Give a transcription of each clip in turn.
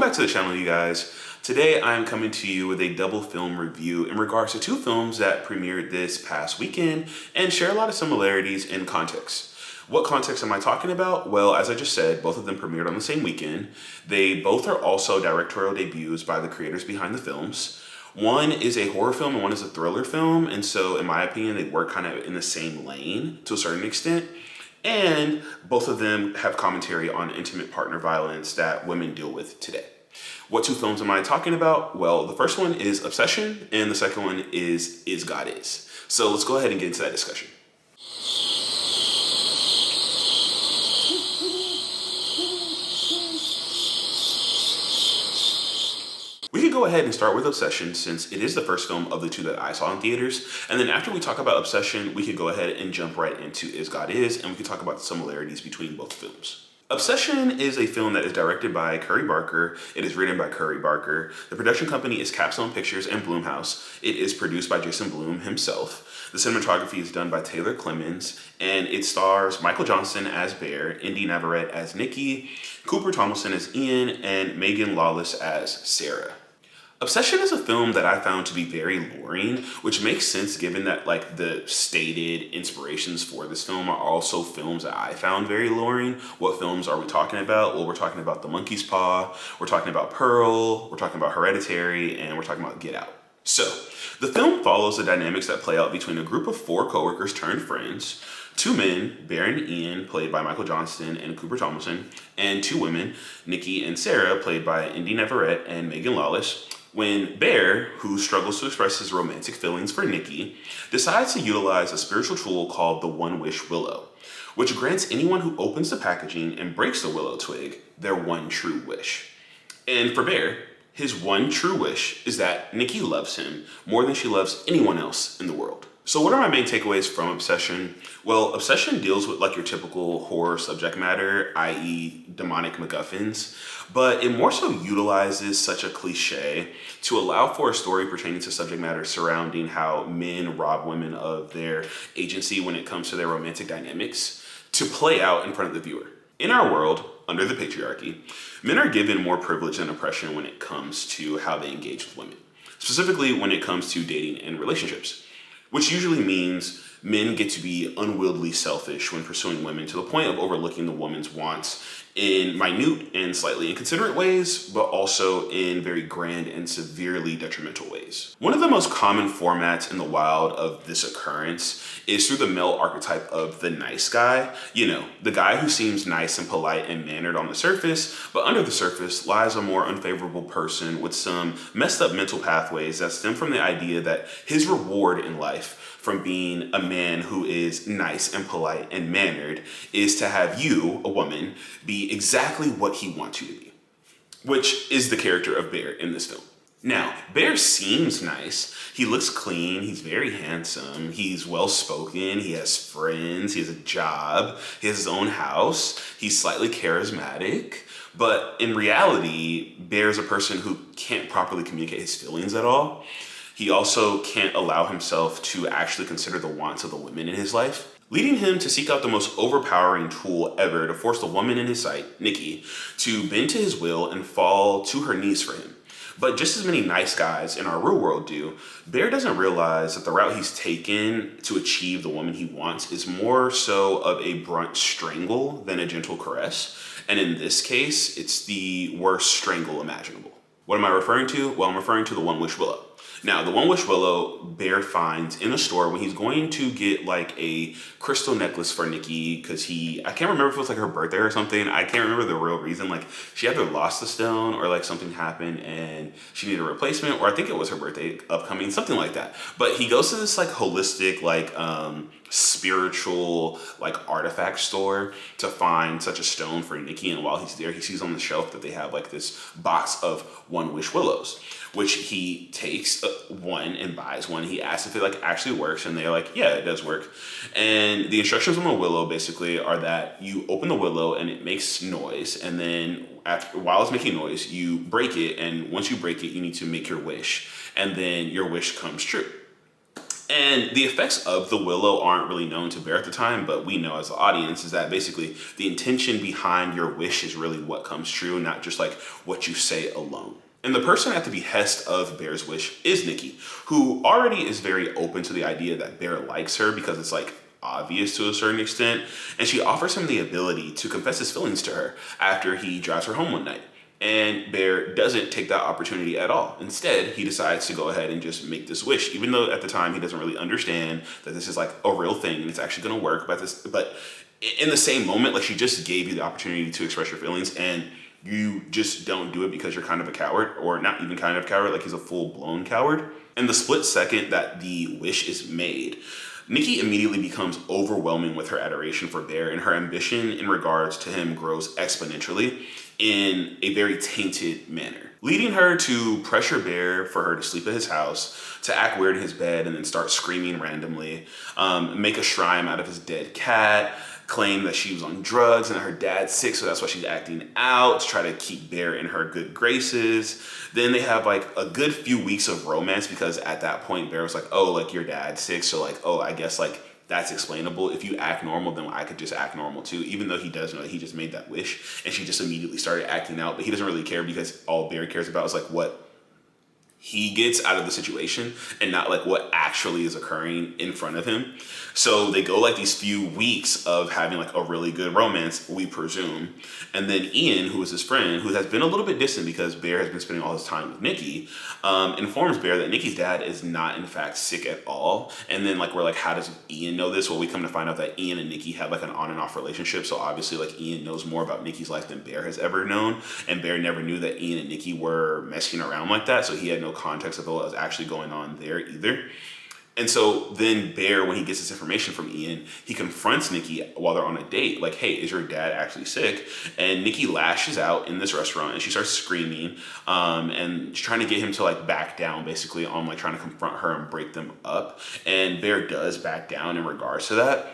back to the channel, you guys. Today I'm coming to you with a double film review in regards to two films that premiered this past weekend and share a lot of similarities in context. What context am I talking about? Well, as I just said, both of them premiered on the same weekend. They both are also directorial debuts by the creators behind the films. One is a horror film and one is a thriller film, and so in my opinion, they work kind of in the same lane to a certain extent. And both of them have commentary on intimate partner violence that women deal with today. What two films am I talking about? Well, the first one is Obsession, and the second one is God Is. So let's go ahead and get into that discussion. We could go ahead and start with Obsession since it is the first film of the two that I saw in theaters. And then after we talk about Obsession, we could go ahead and jump right into Is God Is, and we could talk about the similarities between both films. Obsession is a film that is directed by Curry Barker. It is written by Curry Barker. The production company is Capstone Pictures and Blumhouse. It is produced by Jason Blum himself. The cinematography is done by Taylor Clemens, and it stars Michael Johnson as Bear, Indy Navarrete as Nikki, Cooper Tomlinson as Ian, and Megan Lawless as Sarah. Obsession is a film that I found to be very luring, which makes sense given that the stated inspirations for this film are also films that I found very luring. What films are we talking about? Well, we're talking about The Monkey's Paw, we're talking about Pearl, we're talking about Hereditary, and we're talking about Get Out. So, the film follows the dynamics that play out between a group of four coworkers turned friends, two men, Bear and Ian, played by Michael Johnston and Cooper Tomlinson, and two women, Nikki and Sarah, played by Indy Navarrete and Megan Lawless, when Bear, who struggles to express his romantic feelings for Nikki, decides to utilize a spiritual tool called the One Wish Willow, which grants anyone who opens the packaging and breaks the willow twig their one true wish. And for Bear, his one true wish is that Nikki loves him more than she loves anyone else in the world. So what are my main takeaways from Obsession? Well, Obsession deals with your typical horror subject matter, i.e. demonic MacGuffins, but it more so utilizes such a cliche to allow for a story pertaining to subject matter surrounding how men rob women of their agency when it comes to their romantic dynamics to play out in front of the viewer. In our world, under the patriarchy, men are given more privilege and oppression when it comes to how they engage with women, specifically when it comes to dating and relationships. Which usually means men get to be unwieldily selfish when pursuing women to the point of overlooking the woman's wants in minute and slightly inconsiderate ways, but also in very grand and severely detrimental ways. One of the most common formats in the wild of this occurrence is through the male archetype of the nice guy. You know, the guy who seems nice and polite and mannered on the surface, but under the surface lies a more unfavorable person with some messed up mental pathways that stem from the idea that his reward in life from being a man who is nice and polite and mannered is to have you, a woman, be exactly what he wants you to be, which is the character of Bear in this film. Now, Bear seems nice. He looks clean. He's very handsome. He's well-spoken. He has friends. He has a job. He has his own house. He's slightly charismatic. But in reality, Bear is a person who can't properly communicate his feelings at all. He also can't allow himself to actually consider the wants of the women in his life, leading him to seek out the most overpowering tool ever to force the woman in his sight, Nikki, to bend to his will and fall to her knees for him. But just as many nice guys in our real world do, Bear doesn't realize that the route he's taken to achieve the woman he wants is more so of a blunt strangle than a gentle caress. And in this case, it's the worst strangle imaginable. What am I referring to? Well, I'm referring to the One Wish Willow. Now, the One Wish Willow Bear finds in a store when he's going to get a crystal necklace for Nikki because I can't remember if it was her birthday or something. I can't remember the real reason. She either lost the stone or something happened and she needed a replacement, or I think it was her birthday upcoming, something like that. But he goes to this holistic, spiritual artifact store to find such a stone for Nikki, and while he's there, he sees on the shelf that they have this box of One Wish Willows, which he takes one and buys one. He asks if it actually works, and they're like, yeah, it does work. And the instructions on the willow basically are that you open the willow and it makes noise, and then while it's making noise, you break it, and once you break it, you need to make your wish, and then your wish comes true. And the effects of the willow aren't really known to Bear at the time, but we know as the audience is that basically the intention behind your wish is really what comes true, not just like what you say alone. And the person at the behest of Bear's wish is Nikki, who already is very open to the idea that Bear likes her because it's like obvious to a certain extent. And she offers him the ability to confess his feelings to her after he drives her home one night. And Bear doesn't take that opportunity at all. Instead, he decides to go ahead and just make this wish, even though at the time he doesn't really understand that this is like a real thing and it's actually going to work. But in the same moment, like she just gave you the opportunity to express your feelings, and you just don't do it because you're kind of a coward, or not even kind of coward, like he's a full-blown coward. And the split second that the wish is made, Nikki immediately becomes overwhelming with her adoration for Bear, and her ambition in regards to him grows exponentially in a very tainted manner, leading her to pressure Bear for her to sleep at his house, to act weird in his bed and then start screaming randomly, make a shrine out of his dead cat, claim that she was on drugs and that her dad's sick, so that's why she's acting out, to try to keep Bear in her good graces. Then they have like a good few weeks of romance, because at that point Bear was like, oh, like your dad's sick, so like, oh, I guess like that's explainable. If you act normal, then I could just act normal too, even though he does know that he just made that wish. And she just immediately started acting out, but he doesn't really care, because all Bear cares about is like what he gets out of the situation and not like what actually is occurring in front of him. So they go like these few weeks of having like a really good romance, we presume. And then Ian, who is his friend, who has been a little bit distant because Bear has been spending all his time with Nikki, informs Bear that Nikki's dad is not in fact sick at all. And then like we're like, how does Ian know this? Well, we come to find out that Ian and Nikki have like an on and off relationship. So obviously like Ian knows more about Nikki's life than Bear has ever known. And Bear never knew that Ian and Nikki were messing around like that. So he had no context of what was actually going on there either. And so then Bear, when he gets this information from Ian, he confronts Nikki while they're on a date, like, hey, is your dad actually sick? And Nikki lashes out in this restaurant and she starts screaming, and she's trying to get him to like back down, basically on like trying to confront her and break them up. And Bear does back down in regards to that.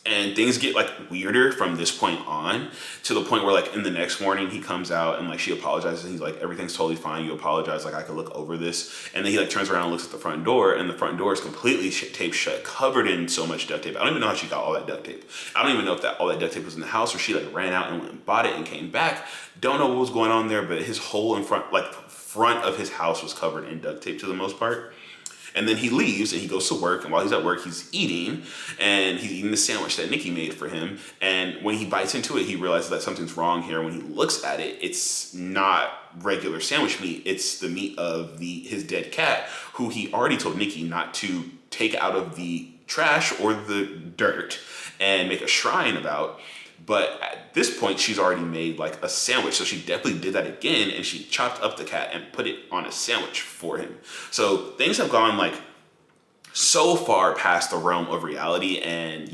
And things get like weirder from this point on, to the point where like in the next morning he comes out and like she apologizes and he's like, everything's totally fine, you apologize, like I could look over this. And then he like turns around and looks at the front door, and the front door is completely taped shut, covered in so much duct tape. I don't even know how she got all that duct tape. I don't even know if that all that duct tape was in the house, or she like ran out and went and bought it and came back. Don't know what was going on there, but his whole front of his house was covered in duct tape to the most part. And then he leaves and he goes to work, and while he's at work, he's eating the sandwich that Nikki made for him. And when he bites into it, he realizes that something's wrong here. When he looks at it, it's not regular sandwich meat. It's the meat of his dead cat, who he already told Nikki not to take out of the trash or the dirt and make a shrine about. But at this point, she's already made like a sandwich. So she definitely did that again, and she chopped up the cat and put it on a sandwich for him. So things have gone like so far past the realm of reality and,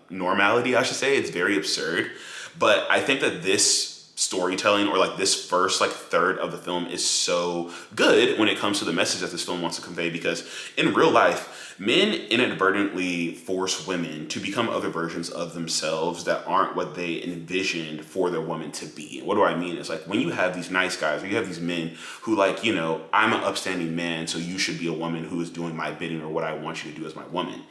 normality, I should say. It's very absurd. But I think that this storytelling, or like this first like third of the film, is so good when it comes to the message that this film wants to convey, because in real life, men inadvertently force women to become other versions of themselves that aren't what they envisioned for their woman to be. And what do I mean? It's like when you have these nice guys, or you have these men who like, I'm an upstanding man, so you should be a woman who is doing my bidding, or what I want you to do as my woman.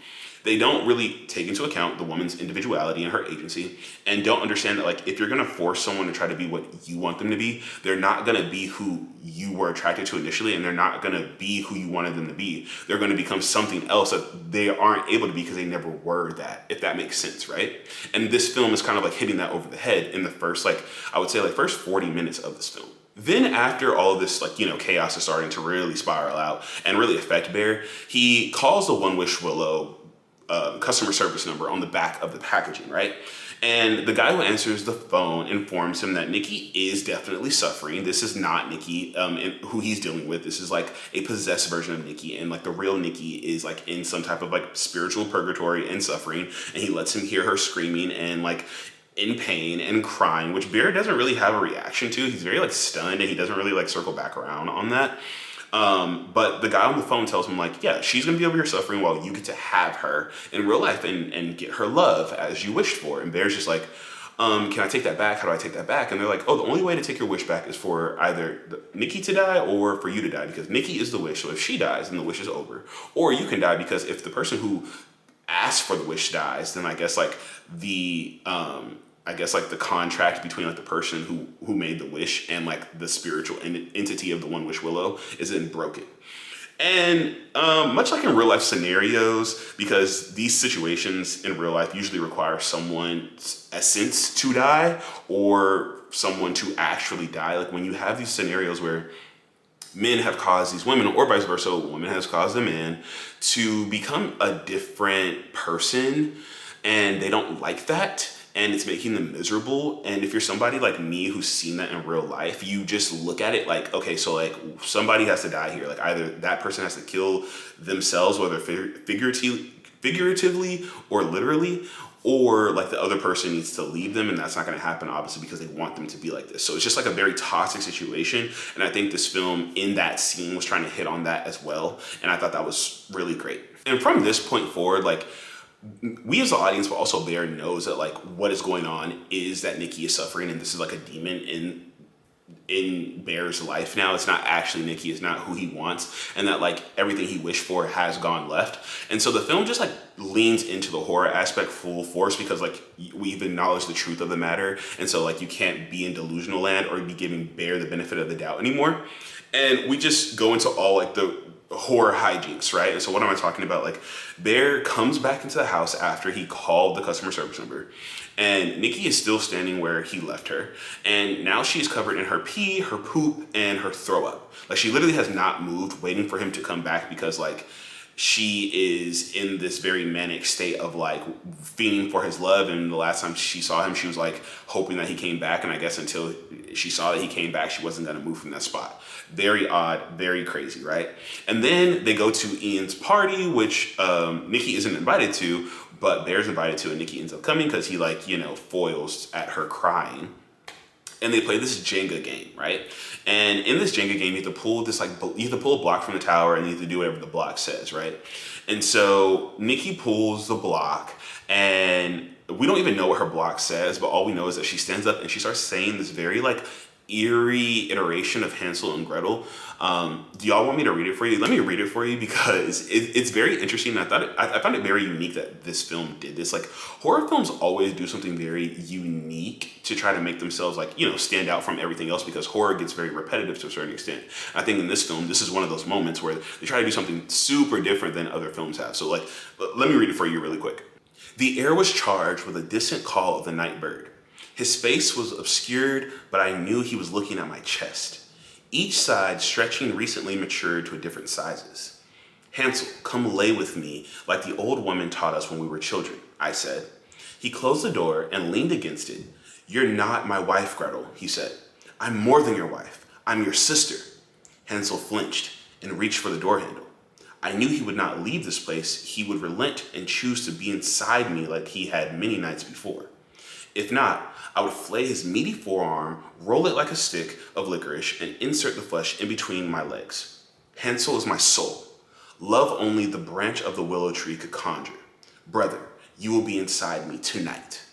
They don't really take into account the woman's individuality and her agency, and don't understand that like if you're gonna force someone to try to be what you want them to be, they're not gonna be who you were attracted to initially, and they're not gonna be who you wanted them to be. They're gonna become something else that they aren't able to be because they never were that, if that makes sense, right? And this film is kind of like hitting that over the head in the first, I would say first 40 minutes of this film. Then after all of this, chaos is starting to really spiral out and really affect Bear, he calls the One Wish Willow customer service number on the back of the packaging, right? And the guy who answers the phone informs him that Nikki is definitely suffering. This is not Nikki who he's dealing with. This is like a possessed version of Nikki, and like the real Nikki is like in some type of like spiritual purgatory and suffering. And he lets him hear her screaming and like in pain and crying, which Bear doesn't really have a reaction to. He's very like stunned, and he doesn't really like circle back around on that. But the guy on the phone tells him yeah, she's going to be over here suffering while you get to have her in real life and get her love as you wished for. And Bear's just like, can I take that back? How do I take that back? And they're like, oh, the only way to take your wish back is for either Nikki to die or for you to die, because Nikki is the wish. So if she dies, then the wish is over. Or you can die because if the person who asked for the wish dies, then I guess like the the contract between like the person who made the wish and like the spiritual entity of the one wish willow is then broken. And much like in real life scenarios, because these situations in real life usually require someone's essence to die or someone to actually die. Like when you have these scenarios where men have caused these women, or vice versa, a woman has caused a man to become a different person, and they don't like that, and it's making them miserable. And if you're somebody like me who's seen that in real life, you just look at it like, okay, so like somebody has to die here. Like either that person has to kill themselves, whether figuratively or literally, or like the other person needs to leave them, and that's not going to happen obviously because they want them to be like this. So it's just like a very toxic situation, and I think this film in that scene was trying to hit on that as well, and I thought that was really great. And from this point forward, like we as the audience, but also Bear knows that like what is going on is that Nikki is suffering, and this is like a demon in Bear's life now. It's not actually Nikki, it's not who he wants, and that like everything he wished for has gone left. And so the film just like leans into the horror aspect full force, because like we've acknowledged the truth of the matter, and so like you can't be in delusional land or be giving Bear the benefit of the doubt anymore. And we just go into all like the horror hijinks, right? And so what am I talking about? Like Bear comes back into the house after he called the customer service number, and Nikki is still standing where he left her, and now she's covered in her pee, her poop, and her throw up. Like she literally has not moved, waiting for him to come back, because like she is in this very manic state of like fiending for his love. And the last time she saw him, she was like hoping that he came back, and I guess until she saw that he came back, she wasn't going to move from that spot. Very odd, very crazy, right? And then they go to Ian's party, which Nikki isn't invited to, but Bear's invited to, and Nikki ends up coming because he like, foils at her crying. And they play this Jenga game, right? And in this Jenga game, you have to pull a block from the tower, and you have to do whatever the block says, right? And so Nikki pulls the block, and we don't even know what her block says, but all we know is that she stands up and she starts saying this very like eerie iteration of Hansel and Gretel. Do y'all want me to read it for you? Let me read it for you, because it's very interesting. I found it very unique that this film did this. Like horror films always do something very unique to try to make themselves like, stand out from everything else, because horror gets very repetitive to a certain extent. I think in this film, this is one of those moments where they try to do something super different than other films have. So like, let me read it for you really quick. The air was charged with a distant call of the night bird. His face was obscured, but I knew he was looking at my chest, each side stretching recently matured to different sizes. Hansel, come lay with me like the old woman taught us when we were children, I said. He closed the door and leaned against it. You're not my wife, Gretel, he said. I'm more than your wife. I'm your sister. Hansel flinched and reached for the door handle. I knew he would not leave this place. He would relent and choose to be inside me like he had many nights before. If not, I would flay his meaty forearm, roll it like a stick of licorice, and insert the flesh in between my legs. Hansel is my soul. Love only the branch of the willow tree could conjure. Brother, you will be inside me tonight.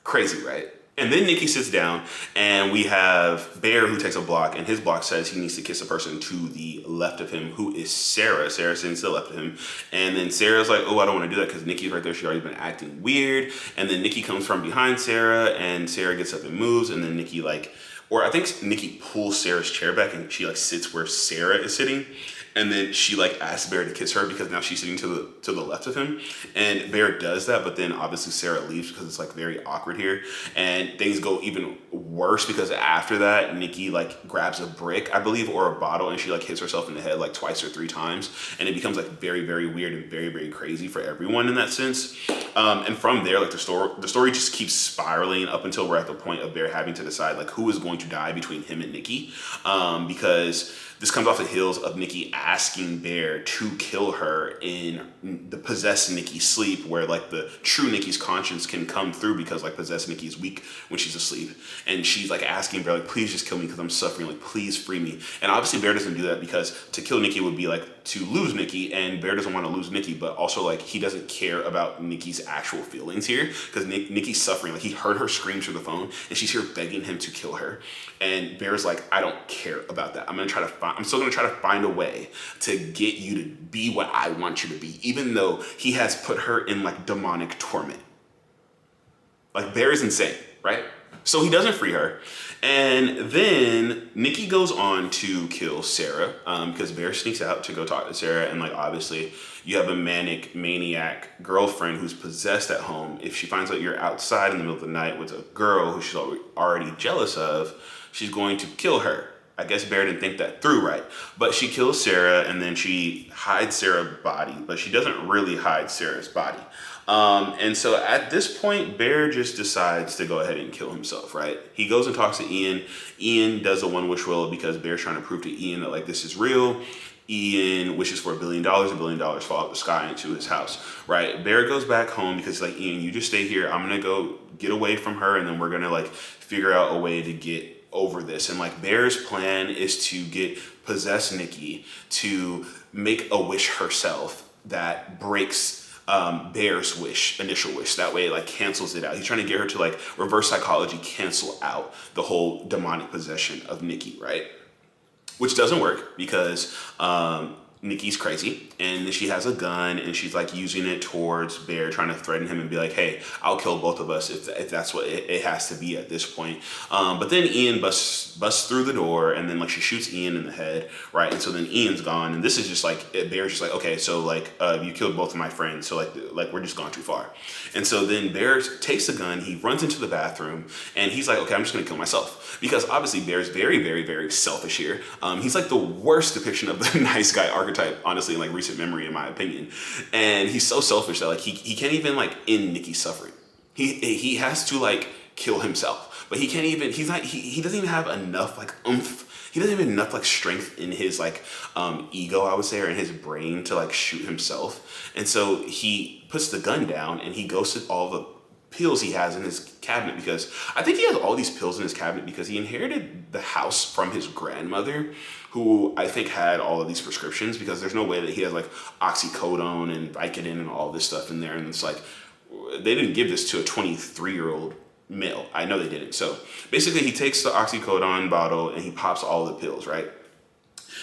Crazy, right? And then Nikki sits down, and we have Bear, who takes a block, and his block says he needs to kiss a person to the left of him, who is Sarah. Sarah sits to the left of him. And then Sarah's like, oh, I don't want to do that because Nikki's right there. She's already been acting weird. And then Nikki comes from behind Sarah, and Sarah gets up and moves. And then Nikki I think Nikki pulls Sarah's chair back, and she sits where Sarah is sitting. And then she asks Bear to kiss her because now she's sitting to the left of him. And Bear does that, but then obviously Sarah leaves because it's very awkward here. And things go even worse because after that, Nikki grabs a brick, I believe, or a bottle, and she hits herself in the head twice or three times. And it becomes very, very weird and very, very crazy for everyone in that sense. And from there, the story just keeps spiraling up until we're at the point of Bear having to decide who is going to die between him and Nikki. Because this comes off the heels of Nikki asking Bear to kill her in the possessed Nikki sleep, where the true Nikki's conscience can come through because possessed Nikki is weak when she's asleep. and she's like asking Bear, like, please just kill me because I'm suffering, like, please free me. And obviously Bear doesn't do that because to kill Nikki would be like to lose Nikki, and Bear doesn't want to lose Nikki, but also like he doesn't care about Nikki's actual feelings here because Nikki's suffering. Like, he heard her scream through the phone and she's here begging him to kill her, and Bear's like, I don't care about that. I'm still gonna try to find a way to get you to be what I want you to be, even though he has put her in like demonic torment. Like, Bear is insane, right? So he doesn't free her. And then Nikki goes on to kill Sarah because Bear sneaks out to go talk to Sarah. And like, obviously you have a maniac girlfriend who's possessed at home. If she finds out you're outside in the middle of the night with a girl who she's already jealous of, she's going to kill her. I guess Bear didn't think that through right. But she kills Sarah, and then she hides Sarah's body, but she doesn't really hide Sarah's body. And so at this point, Bear just decides to go ahead and kill himself, right? He goes and talks to Ian. Ian does a one-wish will because Bear's trying to prove to Ian that, like, this is real. Ian wishes for $1 billion. $1 billion fall out the sky into his house, right? Bear goes back home because he's like, Ian, you just stay here. I'm going to go get away from her, and then we're going to, like, figure out a way to get over this. And, like, Bear's plan is to possess Nikki to make a wish herself that breaks Bear's initial wish. That way it like cancels it out. He's trying to get her to like reverse psychology, cancel out the whole demonic possession of Nikki, right? Which doesn't work because Nikki's crazy and she has a gun and she's like using it towards Bear, trying to threaten him and be like, hey, I'll kill both of us if that's what it has to be at this point. But then Ian busts through the door, and then like she shoots Ian in the head, right? And so then Ian's gone, and this is just like Bear's just like, okay, so like you killed both of my friends, so like we're just gone too far. And so then Bear takes the gun, he runs into the bathroom, and he's like, okay, I'm just gonna kill myself, because obviously Bear's very, very, very selfish here. He's like the worst depiction of the nice guy archetype, honestly, in like recent memory, in my opinion. And he's so selfish that like he can't even like end Nikki's suffering. He has to like kill himself, but he can't even. He doesn't even have enough like oomph. He doesn't have enough like strength in his like ego, I would say, or in his brain to like shoot himself. And so he puts the gun down and he goes to all the pills he has in his cabinet, because I think he has all these pills in his cabinet because he inherited the house from his grandmother, who I think had all of these prescriptions, because there's no way that he has like oxycodone and Vicodin and all this stuff in there. And it's like, they didn't give this to a 23-year-old male. I know they didn't. So basically he takes the oxycodone bottle and he pops all the pills, right?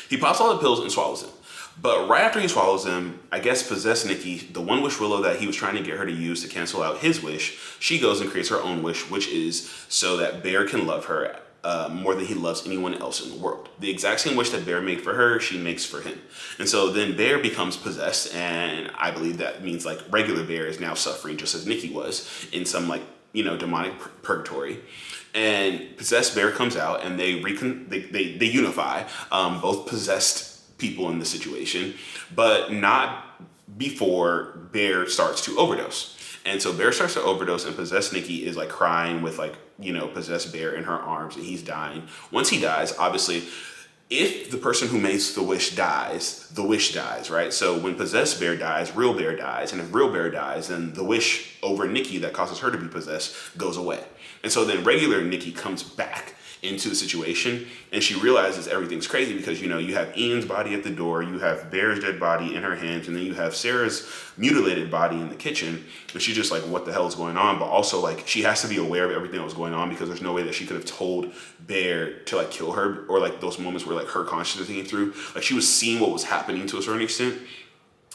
He pops all the pills and swallows them. But right after he swallows them, I guess possessed Nikki, the one wish willow that he was trying to get her to use to cancel out his wish, she goes and creates her own wish, which is so that Bear can love her more than he loves anyone else in the world. The exact same wish that Bear made for her, she makes for him. And so then Bear becomes possessed, and I believe that means like regular Bear is now suffering just as Nikki was in some like, demonic purgatory. And possessed Bear comes out, and they unify, both possessed people in the situation, but not before Bear starts to overdose. And so Bear starts to overdose, and possessed Nikki is like crying with like, possessed Bear in her arms, and he's dying. Once he dies, obviously, if the person who makes the wish dies, the wish dies, right? So when possessed Bear dies, real Bear dies. And if real Bear dies, then the wish over Nikki that causes her to be possessed goes away. And so then regular Nikki comes back into the situation, and she realizes everything's crazy because you have Ian's body at the door, you have Bear's dead body in her hands, and then you have Sarah's mutilated body in the kitchen, and she's just like, what the hell is going on? But also like she has to be aware of everything that was going on, because there's no way that she could have told Bear to like kill her, or like those moments where like her consciousness came through, like she was seeing what was happening to a certain extent.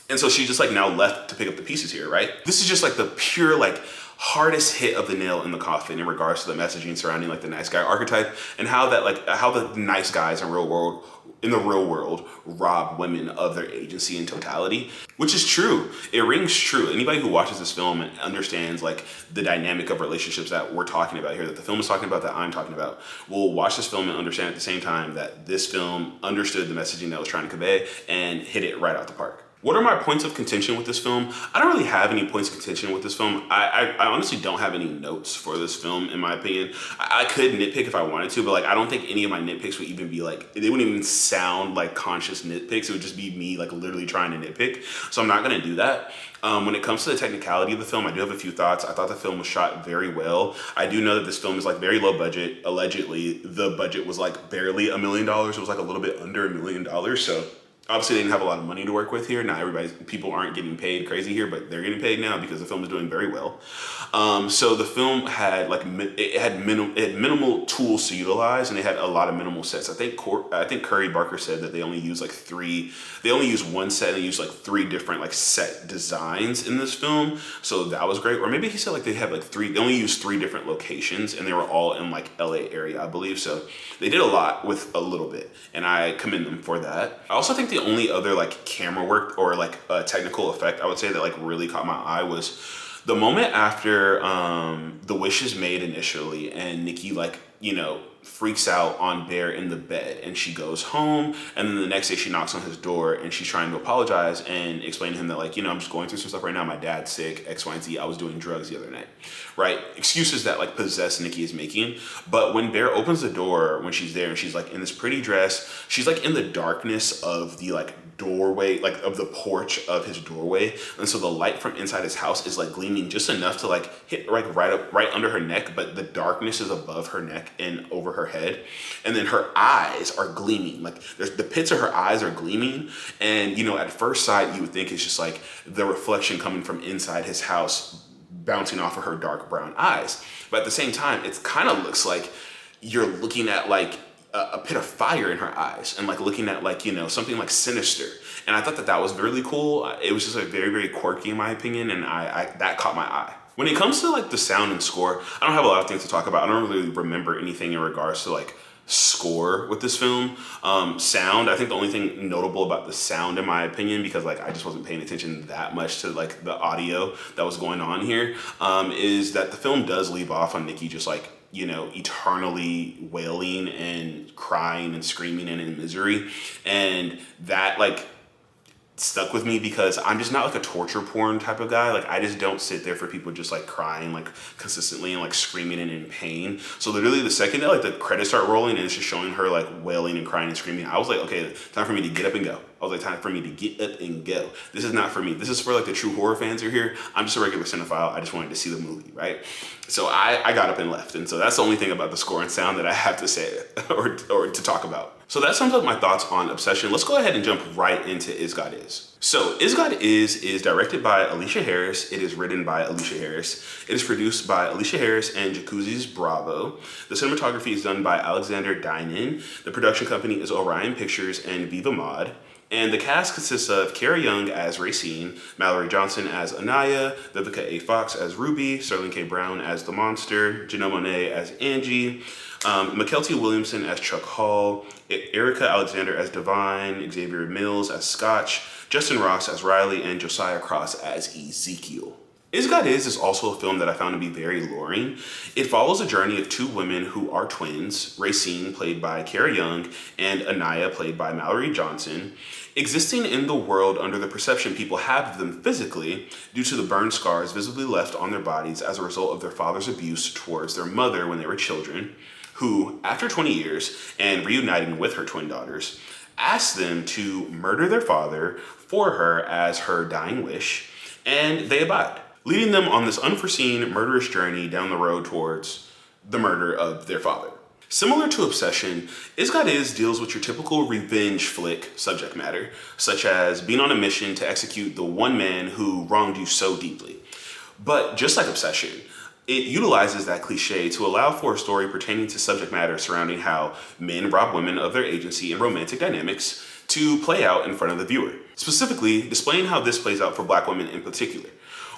And so she's just like now left to pick up the pieces here, right? This is just like the pure like hardest hit of the nail in the coffin in regards to the messaging surrounding like the nice guy archetype, and how the nice guys in the real world rob women of their agency and totality, which is true. It rings true. Anybody who watches this film and understands like the dynamic of relationships that we're talking about here, that the film is talking about, that I'm talking about, will watch this film and understand at the same time that this film understood the messaging that it was trying to convey and hit it right out the park. What are my points of contention with this film? I don't really have any points of contention with this film. I honestly don't have any notes for this film, in my opinion. I could nitpick if I wanted to, but like I don't think any of my nitpicks would even be like, they wouldn't even sound like conscious nitpicks. It would just be me like literally trying to nitpick. So I'm not gonna do that. When it comes to the technicality of the film, I do have a few thoughts. I thought the film was shot very well. I do know that this film is like very low budget. Allegedly, the budget was like barely $1 million. It was like a little bit under $1 million. So obviously they didn't have a lot of money to work with here. Now people aren't getting paid crazy here, but they're getting paid now because the film is doing very well. So the film had it had minimal tools to utilize, and they had a lot of minimal sets. I think Curry Barker said that they only use one set, and they used like 3 different like set designs in this film. So that was great. Or maybe he said like they only used 3 different locations, and they were all in like LA area, I believe. So they did a lot with a little bit, and I commend them for that. I also think the only other like camera work or like technical effect I would say that like really caught my eye was the moment after the wish is made initially, and Nikki freaks out on Bear in the bed, and she goes home, and then the next day she knocks on his door, and she's trying to apologize and explain to him that I'm just going through some stuff right now. My dad's sick, X, Y, and Z. I was doing drugs the other night, right? Excuses that like possessed Nikki is making. But when Bear opens the door when she's there, and she's like in this pretty dress, she's like in the darkness of the like doorway, like of the porch of his doorway, and so the light from inside his house is like gleaming just enough to like hit like right under her neck, but the darkness is above her neck and over her head, and then her eyes are gleaming, like the pits of her eyes are gleaming, and at first sight you would think it's just like the reflection coming from inside his house bouncing off of her dark brown eyes, but at the same time it kind of looks like you're looking at like a pit of fire in her eyes, and like looking at like something like sinister. And I thought that was really cool. It was just like very, very quirky in my opinion, and I that caught my eye. When it comes to like the sound and score, I don't have a lot of things to talk about. I don't really remember anything in regards to like score with this film. Sound, I think the only thing notable about the sound in my opinion, because like I just wasn't paying attention that much to like the audio that was going on here, is that the film does leave off on Nikki just like eternally wailing and crying and screaming and in misery, and that like stuck with me because I'm just not like a torture porn type of guy. Like I just don't sit there for people just like crying like consistently and like screaming and in pain. So literally the second that like the credits start rolling and it's just showing her like wailing and crying and screaming, I was like, okay, time for me to get up and go. I was like, time for me to get up and go. This is not for me. This is for like the true horror fans who are here. I'm just a regular cinephile. I just wanted to see the movie, right? So I got up and left. And so that's the only thing about the score and sound that I have to say or to talk about. So that sums up my thoughts on Obsession. Let's go ahead and jump right into Is God Is. So Is God Is directed by Aleshea Harris. It is written by Aleshea Harris. It is produced by Aleshea Harris and Jacuzzi's Bravo. The cinematography is done by Alexander Dynan. The production company is Orion Pictures and Viva Mod. And the cast consists of Kara Young as Racine, Mallory Johnson as Anaya, Vivica A. Fox as Ruby, Sterling K. Brown as The Monster, Janelle Monáe as Angie, Mykelti Williamson as Chuck Hall, Erica Alexander as Divine, Xavier Mills as Scotch, Justin Ross as Riley, and Josiah Cross as Ezekiel. Is God Is also a film that I found to be very alluring. It follows a journey of 2 women who are twins, Racine, played by Kara Young, and Anaya, played by Mallory Johnson, existing in the world under the perception people have of them physically due to the burn scars visibly left on their bodies as a result of their father's abuse towards their mother when they were children, who, after 20 years and reuniting with her twin daughters, asked them to murder their father for her as her dying wish, and they abide, leading them on this unforeseen murderous journey down the road towards the murder of their father. Similar to Obsession, Is God Is deals with your typical revenge flick subject matter, such as being on a mission to execute the one man who wronged you so deeply. But just like Obsession, it utilizes that cliche to allow for a story pertaining to subject matter surrounding how men rob women of their agency and romantic dynamics to play out in front of the viewer. Specifically, displaying how this plays out for Black women in particular,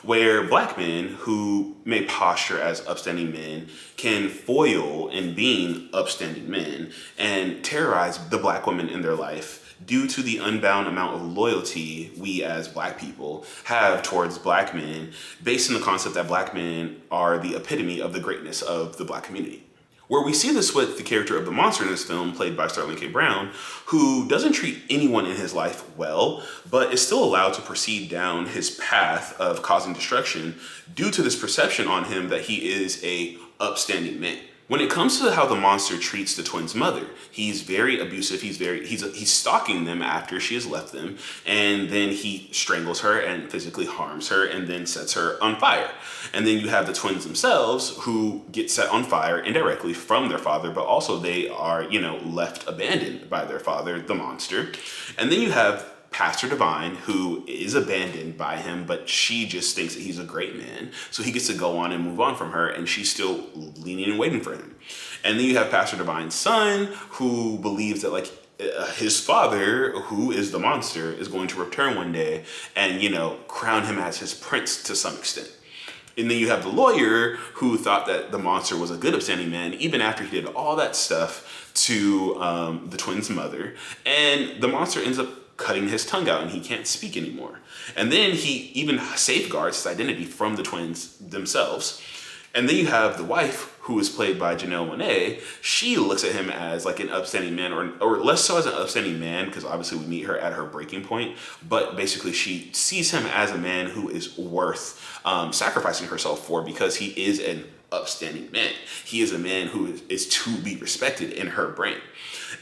where Black men who may posture as upstanding men can foil in being upstanding men and terrorize the Black women in their life due to the unbound amount of loyalty we as Black people have towards Black men, based on the concept that Black men are the epitome of the greatness of the Black community. Where we see this with the character of the monster in this film, played by Sterling K. Brown, who doesn't treat anyone in his life well, but is still allowed to proceed down his path of causing destruction due to this perception on him that he is a upstanding man. When it comes to how the monster treats the twins' mother, he's very abusive. He's stalking them after she has left them, and then he strangles her and physically harms her, and then sets her on fire. And then you have the twins themselves, who get set on fire indirectly from their father, but also they are, left abandoned by their father, the monster. And then you have Pastor Divine, who is abandoned by him, but she just thinks that he's a great man. So he gets to go on and move on from her, and she's still leaning and waiting for him. And then you have Pastor Divine's son, who believes that his father, who is the monster, is going to return one day and, crown him as his prince to some extent. And then you have the lawyer, who thought that the monster was a good upstanding man, even after he did all that stuff to the twins' mother. And the monster ends up cutting his tongue out and he can't speak anymore. And then he even safeguards his identity from the twins themselves. And then you have the wife, who is played by Janelle Monáe. She looks at him as like an upstanding man, or less so as an upstanding man, because obviously we meet her at her breaking point. But basically she sees him as a man who is worth sacrificing herself for, because he is an upstanding man. He is a man who is to be respected in her brain.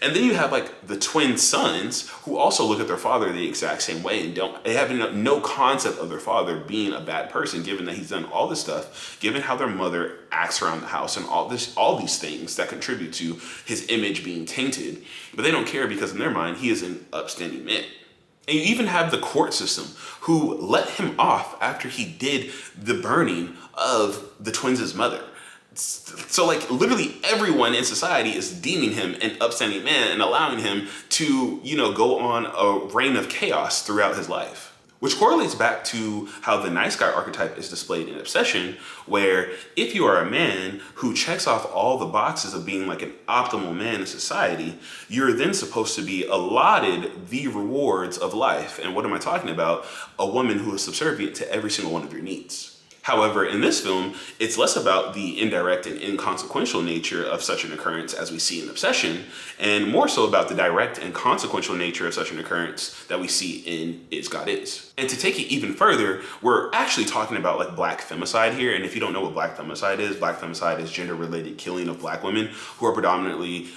And then you have the twin sons, who also look at their father the exact same way and they have no concept of their father being a bad person, given that he's done all this stuff, given how their mother acts around the house and all these things that contribute to his image being tainted. But they don't care, because in their mind, he is an upstanding man. And you even have the court system, who let him off after he did the burning of the twins' mother. So literally everyone in society is deeming him an upstanding man and allowing him to, go on a reign of chaos throughout his life. Which correlates back to how the nice guy archetype is displayed in Obsession, where if you are a man who checks off all the boxes of being an optimal man in society, you're then supposed to be allotted the rewards of life. And what am I talking about? A woman who is subservient to every single one of your needs. However, in this film, it's less about the indirect and inconsequential nature of such an occurrence as we see in Obsession, and more so about the direct and consequential nature of such an occurrence that we see in Is God Is. And to take it even further, we're actually talking about black femicide here. And if you don't know what black femicide is gender-related killing of black women who are predominantly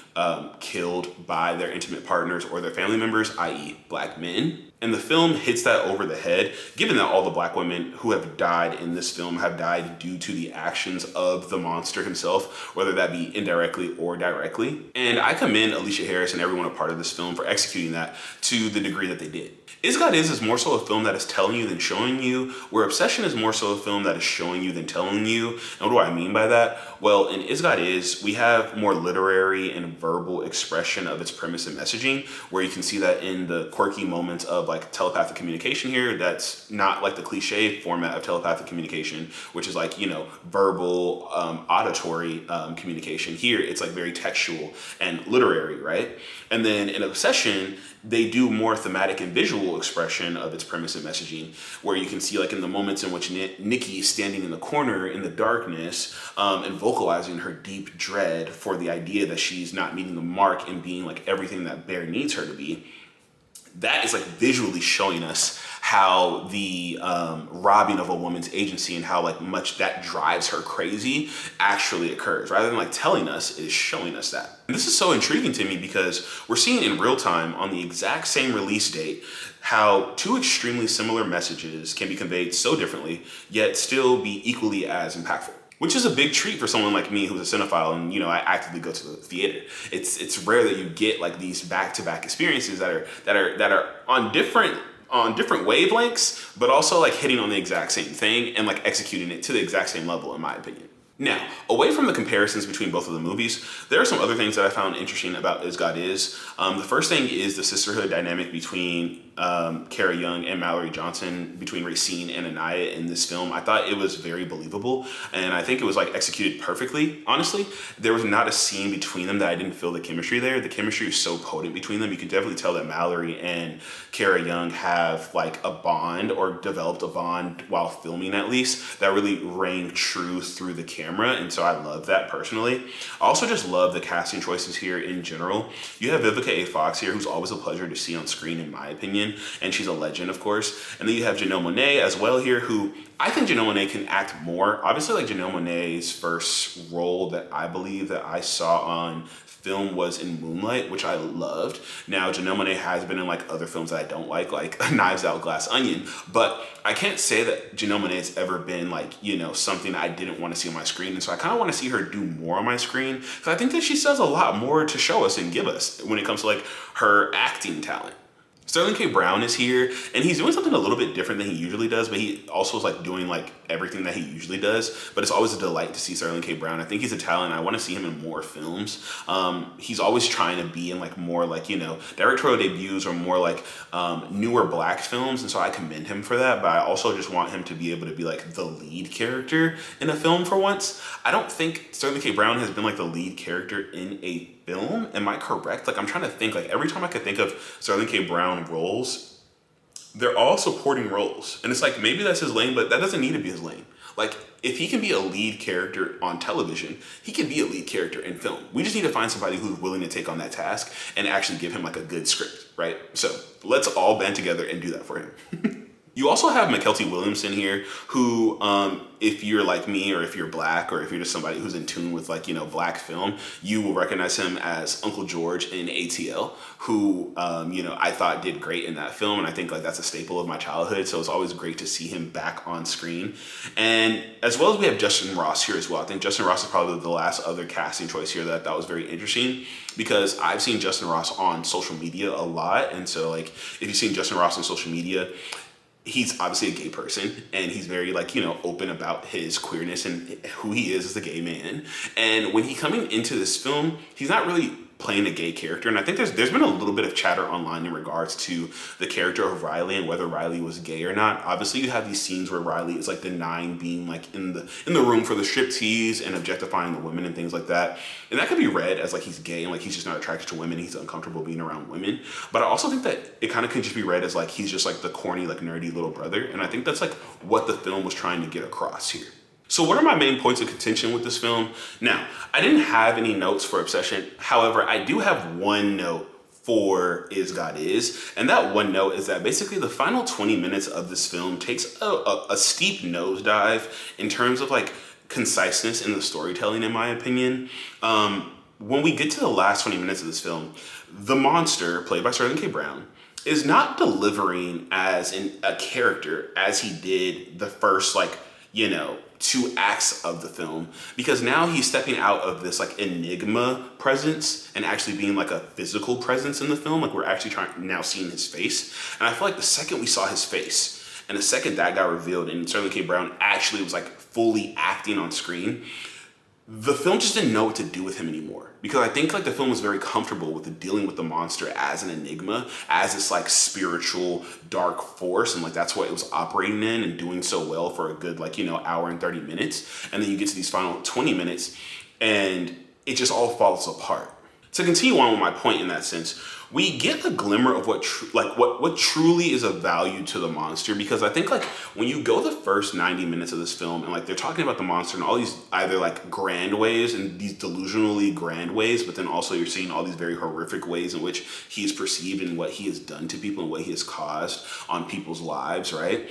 killed by their intimate partners or their family members, i.e. black men. And the film hits that over the head, given that all the black women who have died in this film have died due to the actions of the monster himself, whether that be indirectly or directly. And I commend Aleshea Harris and everyone a part of this film for executing that to the degree that they did. Is God Is more so a film that is telling you than showing you, where Obsession is more so a film that is showing you than telling you. And what do I mean by that? Well, in Is God Is, we have more literary and verbal expression of its premise and messaging, where you can see that in the quirky moments of telepathic communication here. That's not the cliche format of telepathic communication, which is verbal, auditory communication. Here, it's very textual and literary, right? And then in Obsession, they do more thematic and visual expression of its premise and messaging, where you can see in the moments in which Nikki is standing in the corner in the darkness and vocalizing her deep dread for the idea that she's not meeting the mark and being everything that Bear needs her to be. That is visually showing us how the robbing of a woman's agency and how much that drives her crazy actually occurs. Rather than telling us, is showing us that. And this is so intriguing to me, because we're seeing in real time on the exact same release date how two extremely similar messages can be conveyed so differently, yet still be equally as impactful. Which is a big treat for someone like me who's a cinephile and, I actively go to the theater. It's rare that you get these back-to-back experiences that are on different wavelengths, but also hitting on the exact same thing and executing it to the exact same level, in my opinion. Now, away from the comparisons between both of the movies, there are some other things that I found interesting about Is God Is. The first thing is the sisterhood dynamic between Kara Young and Mallory Johnson, between Racine and Anaya in this film. I thought it was very believable, and I think it was executed perfectly. Honestly, there was not a scene between them that I didn't feel the chemistry there. The chemistry is so potent between them. You can definitely tell that Mallory and Kara Young have a bond, or developed a bond while filming, at least, that really rang true through the camera. camera, and so I love that personally. I also just love the casting choices here in general. You have Vivica A. Fox here, who's always a pleasure to see on screen in my opinion, and she's a legend, of course. And then you have Janelle Monáe as well here, who I think Janelle Monáe can act more. Obviously, like Janelle Monáe's first role that I believe that I saw on film was in Moonlight, which I loved. Now, Janelle Monáe has been in like other films that I don't like Knives Out, Glass Onion, but I can't say that Janelle Monáe has ever been like, you know, something that I didn't want to see on my screen. And so I kind of want to see her do more on my screen, because I think that she says a lot more to show us and give us when it comes to like her acting talent. Sterling K. Brown is here, and he's doing something a little bit different than he usually does, but he also is like doing like everything that he usually does. But it's always a delight to see Sterling K. Brown. I think he's a talent. I want to see him in more films. He's always trying to be in like more like, you know, directorial debuts or more like newer black films, and so I commend him for that. But I also just want him to be able to be like the lead character in a film for once. I don't think Sterling K. Brown has been like the lead character in a film. Am I correct? Like, I'm trying to think, like every time I could think of Sterling K. Brown roles, they're all supporting roles. And it's like, maybe that's his lane, but that doesn't need to be his lane. Like, if he can be a lead character on television, he can be a lead character in film. We just need to find somebody who's willing to take on that task and actually give him like a good script, right? So let's all band together and do that for him. You also have McKelty Williamson here, who, if you're like me, or if you're black, or if you're just somebody who's in tune with like, you know, black film, you will recognize him as Uncle George in ATL, who, you know, I thought did great in that film. And I think like that's a staple of my childhood. So it's always great to see him back on screen. And as well as we have Justin Ross here as well. I think Justin Ross is probably the last other casting choice here that I thought was very interesting, because I've seen Justin Ross on social media a lot. And so like, if you've seen Justin Ross on social media, he's obviously a gay person, and he's very like, you know, open about his queerness and who he is as a gay man. And when he coming into this film, he's not really playing a gay character. And I think there's been a little bit of chatter online in regards to the character of Riley and whether Riley was gay or not. Obviously, you have these scenes where Riley is like denying being like in the room for the striptease and objectifying the women and things like that. And that could be read as like he's gay and like he's just not attracted to women. He's uncomfortable being around women. But I also think that it kind of could just be read as like he's just like the corny, like nerdy little brother. And I think that's like what the film was trying to get across here. So what are my main points of contention with this film? Now, I didn't have any notes for Obsession. However, I do have one note for Is God Is. And that one note is that basically the final 20 minutes of this film takes a steep nosedive in terms of like conciseness in the storytelling, in my opinion. When we get to the last 20 minutes of this film, the monster, played by Sterling K. Brown, is not delivering as a character as he did the first, like, you know, 2 acts of the film, because now he's stepping out of this like enigma presence and actually being like a physical presence in the film. Like, we're actually now seeing his face. And I feel like the second we saw his face and the second that got revealed and Sterling K. Brown actually was like fully acting on screen, the film just didn't know what to do with him anymore. Because I think like the film was very comfortable with dealing with the monster as an enigma, as this like spiritual dark force, and like that's what it was operating in and doing so well for a good like, you know, hour and 30 minutes. And then you get to these final 20 minutes and it just all falls apart. To continue on with my point in that sense, we get a glimmer of what truly is of value to the monster, because I think like when you go the first 90 minutes of this film and like they're talking about the monster in all these either like grand ways and these delusionally grand ways, but then also you're seeing all these very horrific ways in which he is perceived and what he has done to people and what he has caused on people's lives, right?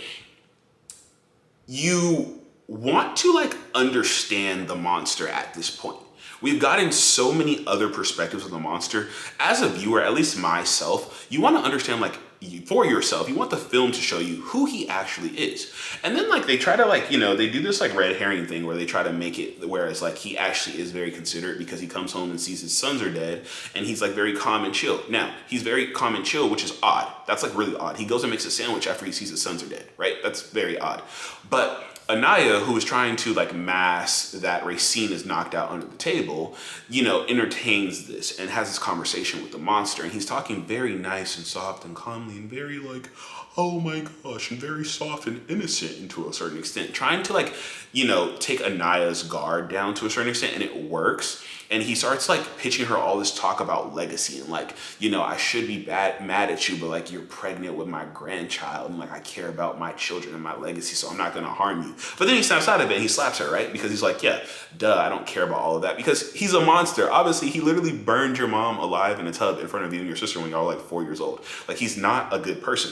You want to like understand the monster at this point. We've gotten so many other perspectives of the monster. As a viewer, at least myself, you want to understand like for yourself, you want the film to show you who he actually is. And then like they try to like, you know, they do this like red herring thing where they try to make it whereas like he actually is very considerate because he comes home and sees his sons are dead and he's like very calm and chill. Now, he's very calm and chill, which is odd. That's like really odd. He goes and makes a sandwich after he sees his sons are dead, right? That's very odd. But Anaya, who is trying to like mask that Racine is knocked out under the table, you know, entertains this and has this conversation with the monster. And he's talking very nice and soft and calmly and very like, oh my gosh, and very soft and innocent to a certain extent, trying to like, you know, take Anaya's guard down to a certain extent, and it works. And he starts like pitching her all this talk about legacy and like, I should be mad at you, but like you're pregnant with my grandchild and like I care about my children and my legacy, so I'm not gonna harm you. But then he snaps out of it and he slaps her, right? Because he's like, yeah, duh, I don't care about all of that, because he's a monster. Obviously, he literally burned your mom alive in a tub in front of you and your sister when y'all were like 4 years old. Like, he's not a good person.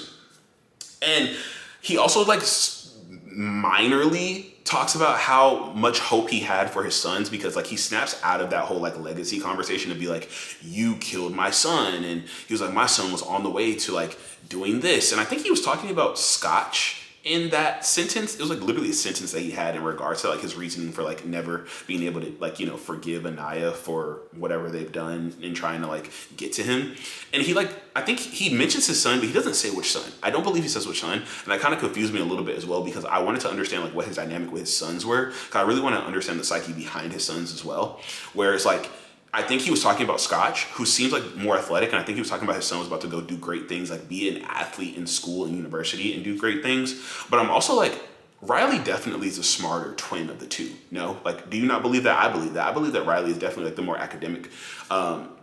And he also like minorly talks about how much hope he had for his sons, because like he snaps out of that whole like legacy conversation to be like, you killed my son. And he was like, my son was on the way to like doing this. And I think he was talking about Scotch in that sentence. It was like literally a sentence that he had in regards to like his reasoning for like never being able to like, forgive Anaya for whatever they've done in trying to like get to him. And he like, I think he mentions his son, but he doesn't say which son. I don't believe he says which son. And that kind of confused me a little bit as well, because I wanted to understand like what his dynamic with his sons were. Cause I really want to understand the psyche behind his sons as well. Whereas like, I think he was talking about Scotch, who seems like more athletic, and I think he was talking about his son was about to go do great things, like be an athlete in school and university and do great things. But I'm also like, Riley definitely is a smarter twin of the two. No, like, do you not believe that? I believe that. I believe that Riley is definitely like the more academic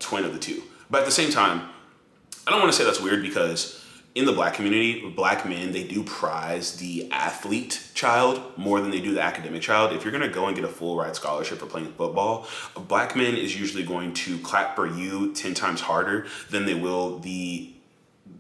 twin of the two. But at the same time, I don't want to say that's weird, because in the Black community, Black men, they do prize the athlete child more than they do the academic child. If you're going to go and get a full ride scholarship for playing football, a Black man is usually going to clap for you 10 times harder than they will the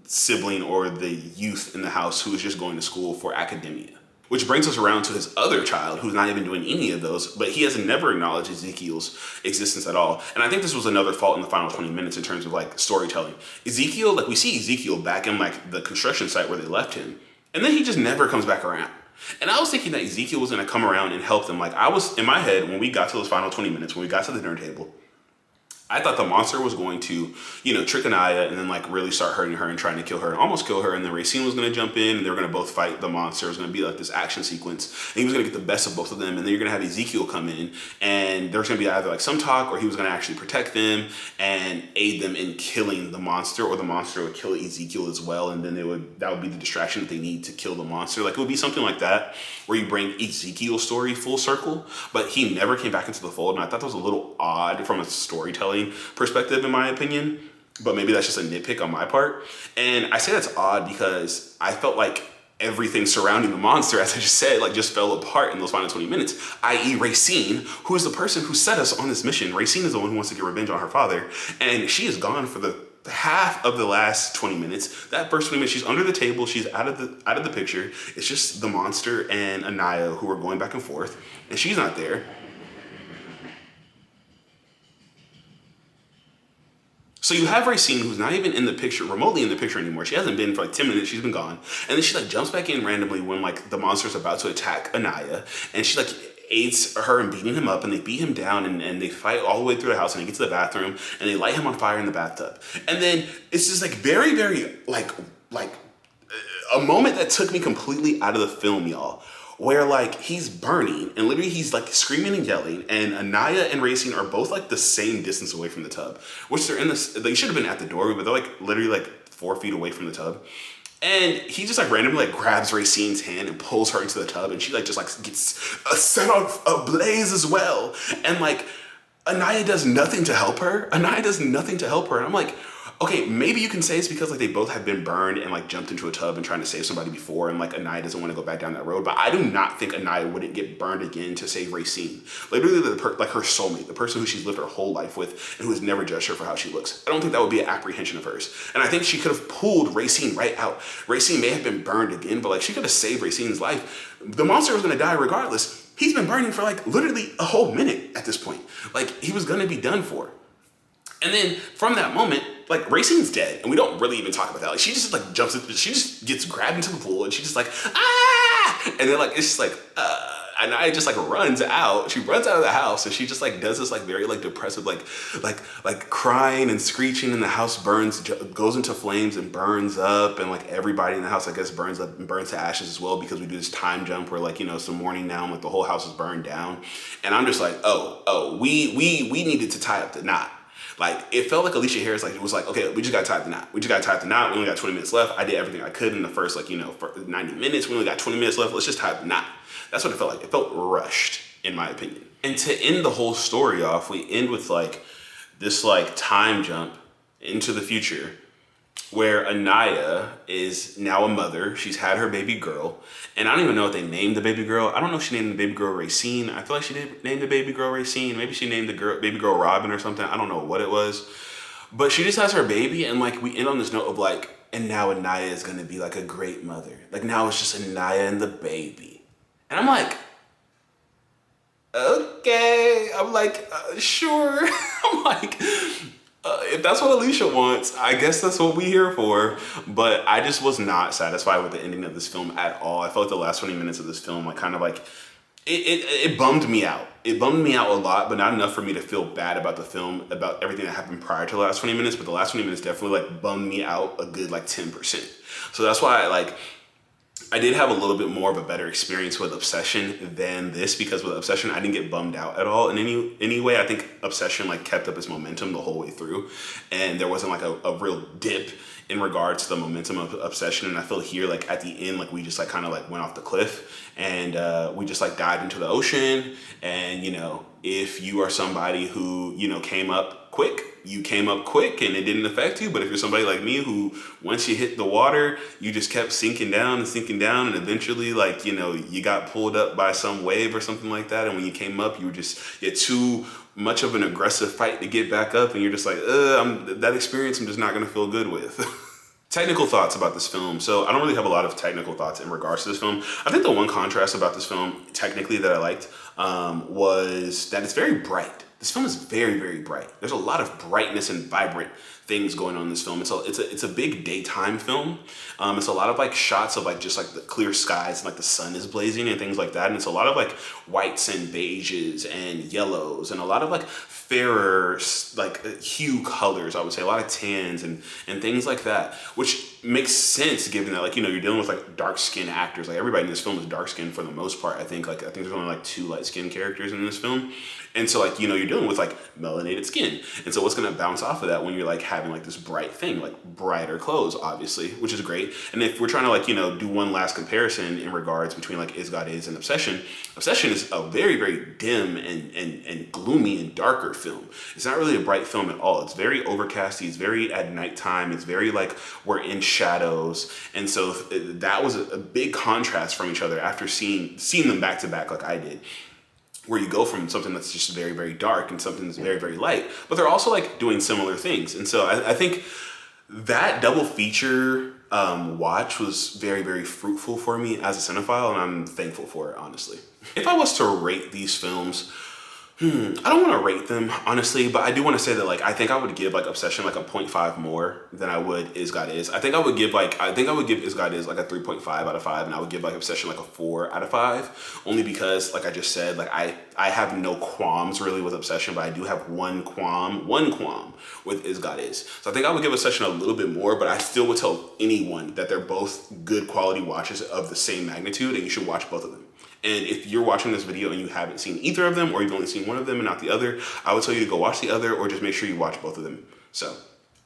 sibling or the youth in the house who is just going to school for academia. Which brings us around to his other child, who's not even doing any of those, but he has never acknowledged Ezekiel's existence at all. And I think this was another fault in the final 20 minutes in terms of like storytelling. Ezekiel, like we see Ezekiel back in like the construction site where they left him, and then he just never comes back around. And I was thinking that Ezekiel was gonna come around and help them. Like, I was in my head when we got to those final 20 minutes, when we got to the dinner table, I thought the monster was going to, trick Anaya and then like really start hurting her and trying to kill her and almost kill her. And then Racine was going to jump in and they were going to both fight the monster. It was going to be like this action sequence. And he was going to get the best of both of them. And then you're going to have Ezekiel come in and there was going to be either like some talk, or he was going to actually protect them and aid them in killing the monster, or the monster would kill Ezekiel as well. And then that would be the distraction that they need to kill the monster. Like, it would be something like that, where you bring Ezekiel's story full circle, but he never came back into the fold. And I thought that was a little odd from a storytelling perspective, in my opinion, but maybe that's just a nitpick on my part. And I say that's odd because I felt like everything surrounding the monster, as I just said, like just fell apart in those final 20 minutes, i.e. Racine, who is the person who set us on this mission. Racine is the one who wants to get revenge on her father, and she is gone for the half of the last 20 minutes. That first 20 minutes, she's under the table, she's out of the picture. It's just the monster and Anaya who are going back and forth, and she's not there. So you have Racine, who's not even in the picture, remotely in the picture anymore. She hasn't been for like 10 minutes. She's been gone. And then she like jumps back in randomly when like the monster's about to attack Anaya. And she like aids her in beating him up, and they beat him down, and they fight all the way through the house, and they get to the bathroom and they light him on fire in the bathtub. And then it's just like very, very like a moment that took me completely out of the film, y'all. Where like he's burning and literally he's like screaming and yelling, and Anaya and Racine are both like the same distance away from the tub, which they're in this, they should have been at the doorway, but they're like literally like 4 feet away from the tub. And he just like randomly like grabs Racine's hand and pulls her into the tub, and she like just like gets set on ablaze as well. And like Anaya does nothing to help her. And I'm like, okay, maybe you can say it's because like they both have been burned and like jumped into a tub and trying to save somebody before, and like Anaya doesn't want to go back down that road. But I do not think Anaya wouldn't get burned again to save Racine. Literally, like her soulmate, the person who she's lived her whole life with and who has never judged her for how she looks. I don't think that would be an apprehension of hers. And I think she could have pulled Racine right out. Racine may have been burned again, but like she could have saved Racine's life. The monster was going to die regardless. He's been burning for like literally a whole minute at this point. Like he was going to be done for. And then from that moment, like Racine's dead, and we don't really even talk about that. Like she just like jumps in, she just gets grabbed into the pool, and she just like, ah! And then like, it's just like, and I just like runs out. She runs out of the house, and she just like does this like very like depressive, like crying and screeching, and the house burns, goes into flames and burns up, and like everybody in the house, I guess, burns up and burns to ashes as well, because we do this time jump where like, it's the morning now, and like the whole house is burned down. And I'm just like, we needed to tie up the knot. Like, it felt like Aleshea Harris, like, it was like, okay, we just got to tie the knot. We only got 20 minutes left. I did everything I could in the first, like, for 90 minutes. We only got 20 minutes left. Let's just tie the knot. That's what it felt like. It felt rushed. in my opinion. And to end the whole story off, we end with like this like time jump into the future where Anaya is now a mother. She's had her baby girl. And I don't even know if they named the baby girl. I don't know if she named the baby girl Racine. I feel like she did name the baby girl Racine. Maybe she named the baby girl Robin or something. I don't know what it was. But she just has her baby, and like we end on this note of like, and now Anaya is gonna be like a great mother. Like now it's just Anaya and the baby. And I'm like, okay. I'm like, sure. I'm like, if that's what Aleshea wants, I guess that's what we're here for. But I just was not satisfied with the ending of this film at all. I felt like the last 20 minutes of this film, like kind of like, it bummed me out. It bummed me out a lot, but not enough for me to feel bad about the film, about everything that happened prior to the last 20 minutes. But the last 20 minutes definitely like bummed me out a good like 10%. So that's why I did have a little bit more of a better experience with Obsession than this, because with Obsession, I didn't get bummed out at all in any way. I think Obsession like kept up its momentum the whole way through, and there wasn't like a real dip in regards to the momentum of Obsession. And I feel here, like at the end, like we just like kind of like went off the cliff, and we just like dived into the ocean. And you know, if you are somebody who, you know, came up quick, you came up quick and it didn't affect you. But if you're somebody like me who, once you hit the water, you just kept sinking down, and eventually, like, you know, you got pulled up by some wave or something like that. And when you came up, you had too much of an aggressive fight to get back up, and you're just like, that experience I'm just not gonna feel good with. Technical thoughts about this film. So I don't really have a lot of technical thoughts in regards to this film. I think the one contrast about this film, technically, that I liked was that it's very bright. This film is very, very bright. There's a lot of brightness and vibrant things going on in this film. It's a big daytime film. It's a lot of like shots of like just like the clear skies and like the sun is blazing and things like that. And it's a lot of like whites and beiges and yellows and a lot of like fairer like hue colors, I would say, a lot of tans and things like that, which makes sense given that, like, you know, you're dealing with like dark skinned actors. Like everybody in this film is dark skinned for the most part. I think there's only like 2 light skinned characters in this film. And so, like, you know, you're dealing with like melanated skin. And so what's going to bounce off of that when you're like having like this bright thing, like brighter clothes, obviously, which is great. And if we're trying to like, you know, do one last comparison in regards between like Is God Is and Obsession, Obsession is a very, very dim and gloomy and darker film. It's not really a bright film at all. It's very overcasty. It's very at nighttime. It's very like we're in shadows. And so that was a big contrast from each other after seeing them back to back like I did, where you go from something that's just very, very dark and something that's very, very light, but they're also like doing similar things. And so I think that double feature watch was very, very fruitful for me as a cinephile, and I'm thankful for it, honestly. If I was to rate these films, I don't want to rate them, honestly, but I do want to say that, like, I think I would give like Obsession like a 0.5 more than I would Is God Is. I think I would give Is God Is like a 3.5 out of 5, and I would give like Obsession like a 4 out of 5, only because, like I just said, like I have no qualms really with Obsession, but I do have one qualm with Is God Is. So I think I would give Obsession a little bit more, but I still would tell anyone that they're both good quality watches of the same magnitude, and you should watch both of them. And if you're watching this video and you haven't seen either of them, or you've only seen one of them and not the other, I would tell you to go watch the other, or just make sure you watch both of them. So,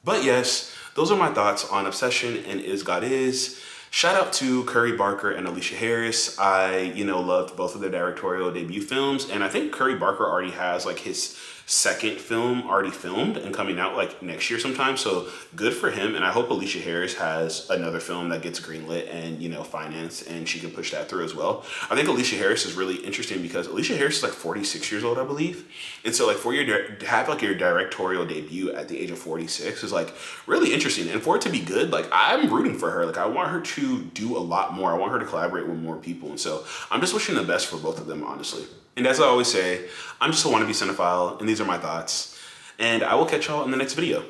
but yes, those are my thoughts on Obsession and Is God Is. Shout out to Curry Barker and Aleshea Harris. I, you know, loved both of their directorial debut films, and I think Curry Barker already has like his second film already filmed and coming out like next year sometime, so good for him. And I hope Aleshea Harris has another film that gets greenlit and, you know, financed, and she can push that through as well. I think Aleshea Harris is really interesting because Aleshea Harris is like 46 years old, I believe, and so like to have like your directorial debut at the age of 46 is like really interesting. And for it to be good, like I'm rooting for her. Like I want her to do a lot more. I want her to collaborate with more people, and so I'm just wishing the best for both of them, honestly. And as I always say, I'm just a wannabe cinephile, and these are my thoughts. And I will catch y'all in the next video.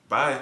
Bye.